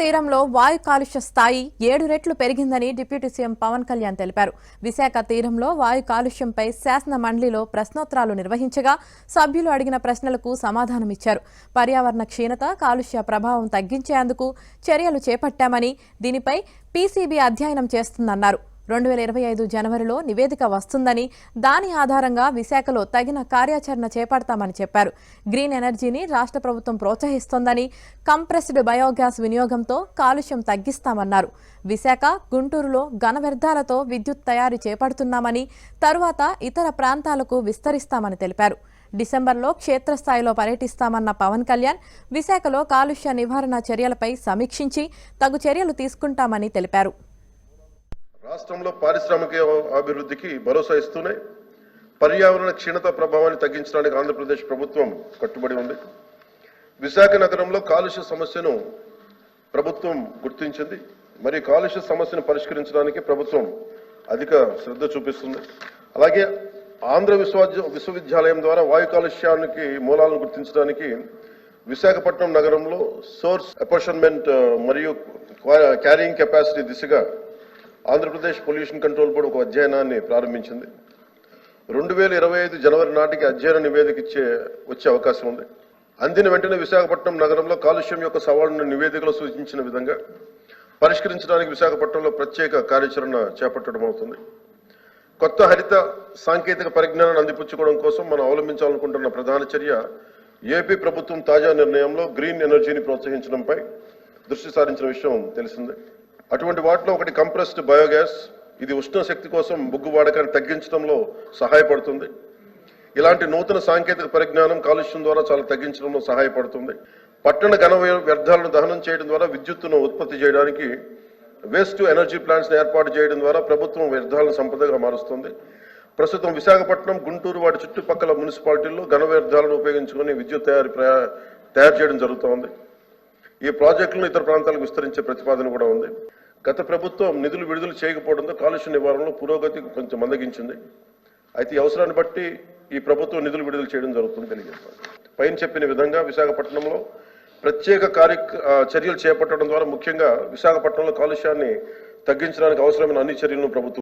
తీరంలో వాయు కాలుష్య స్థాయి 7 రెట్లు పెరిగిందని డిప్యూటీ సీఎం పవన్ కళ్యాణ్ తెలిపారు. విశాఖ తీరంలో వాయు కాలుష్యంపై శాసన మండలిలో ప్రశ్నోత్తరాలు నిర్వహించగా సభ్యులు అడిగిన ప్రశ్నలకు సమాధానమిచ్చారు. పర్యావరణ క్షీణత, కాలుష్య ప్రభావం తగ్గించేందుకు చర్యలు చేపట్టామని, దీనిపై పీసీబీ అధ్యయనం చేస్తుందన్నారు. 2025 జనవరిలో నివేదిక వస్తుందని, దాని ఆధారంగా విశాఖలో తగిన కార్యాచరణ చేపడతామని చెప్పారు. గ్రీన్ ఎనర్జీని రాష్ట్ర ప్రభుత్వం ప్రోత్సహిస్తోందని, కంప్రెస్డ్ బయోగ్యాస్ వినియోగంతో కాలుష్యం తగ్గిస్తామన్నారు. విశాఖ, గుంటూరులో ఘన వ్యర్థాలతో విద్యుత్ తయారీ చేపడుతున్నామని, తరువాత ఇతర ప్రాంతాలకు విస్తరిస్తామని తెలిపారు. డిసెంబర్లో క్షేత్రస్థాయిలో పర్యటిస్తామన్న పవన్ కళ్యాణ్ విశాఖలో కాలుష్య నివారణ చర్యలపై సమీక్షించి తగు చర్యలు తీసుకుంటామని తెలిపారు. రాష్ట్రంలో పారిశ్రామిక అభివృద్ధికి భరోసా ఇస్తూనే పర్యావరణ క్షీణత ప్రభావాన్ని తగ్గించడానికి ఆంధ్రప్రదేశ్ ప్రభుత్వం కట్టుబడి ఉంది. విశాఖ నగరంలో కాలుష్య సమస్యను ప్రభుత్వం గుర్తించింది. మరి కాలుష్య సమస్యను పరిష్కరించడానికి ప్రభుత్వం అధిక శ్రద్ధ చూపిస్తుంది. అలాగే ఆంధ్ర విశ్వవిద్యాలయం ద్వారా వాయు కాలుష్యానికి మూలాలను గుర్తించడానికి విశాఖపట్నం నగరంలో సోర్స్ అపార్ట్మెంట్ మరియు క్యారింగ్ కెపాసిటీ దిశగా ఆంధ్రప్రదేశ్ పొల్యూషన్ కంట్రోల్ బోర్డు ఒక అధ్యయనాన్ని ప్రారంభించింది. 2025 జనవరి నాటికి అధ్యయన నివేదిక వచ్చే అవకాశం ఉంది. అందిన వెంటనే విశాఖపట్నం నగరంలో కాలుష్యం యొక్క సవాళ్లను నివేదికలో సూచించిన విధంగా పరిష్కరించడానికి విశాఖపట్నంలో ప్రత్యేక కార్యాచరణ చేపట్టడం అవుతుంది. కొత్త హరిత సాంకేతిక పరిజ్ఞానాన్ని అందిపుచ్చుకోవడం కోసం మనం అవలంబించాలనుకుంటున్న ప్రధాన చర్య ఏపీ ప్రభుత్వం తాజా నిర్ణయంలో గ్రీన్ ఎనర్జీని ప్రోత్సహించడంపై దృష్టి సారించిన విషయం తెలిసిందే. అటువంటి వాటిలో ఒకటి కంప్రెస్డ్ బయోగ్యాస్. ఇది ఉష్ణ శక్తి కోసం బొగ్గు వాడకాన్ని తగ్గించడంలో సహాయపడుతుంది. ఇలాంటి నూతన సాంకేతిక పరిజ్ఞానం కాలుష్యం ద్వారా చాలా తగ్గించడంలో సహాయపడుతుంది. పట్టణ ఘన వ్యర్థాలను దహనం చేయడం ద్వారా విద్యుత్తును ఉత్పత్తి చేయడానికి వేస్ట్ టు ఎనర్జీ ప్లాంట్స్ని ఏర్పాటు చేయడం ద్వారా ప్రభుత్వం వ్యర్థాలను సంపదగా మారుస్తుంది. ప్రస్తుతం విశాఖపట్నం, గుంటూరు వాటి చుట్టుపక్కల మున్సిపాలిటీల్లో ఘన వ్యర్థాలను ఉపయోగించుకొని విద్యుత్ తయారు చేయడం జరుగుతోంది. ఈ ప్రాజెక్టులను ఇతర ప్రాంతాలకు విస్తరించే ప్రతిపాదన కూడా ఉంది. గత ప్రభుత్వం నిధులు విడుదల చేయకపోవడంతో కాలుష్య నివారణలో పురోగతి కొంచెం మందగించింది. అయితే ఈ అవసరాన్ని బట్టి ఈ ప్రభుత్వం నిధులు విడుదల చేయడం జరుగుతుందని తెలియజేస్తాను. పైన చెప్పిన విధంగా విశాఖపట్నంలో ప్రత్యేక చర్యలు చేపట్టడం ద్వారా ముఖ్యంగా విశాఖపట్నంలో కాలుష్యాన్ని తగ్గించడానికి అవసరమైన అన్ని చర్యలను ప్రభుత్వం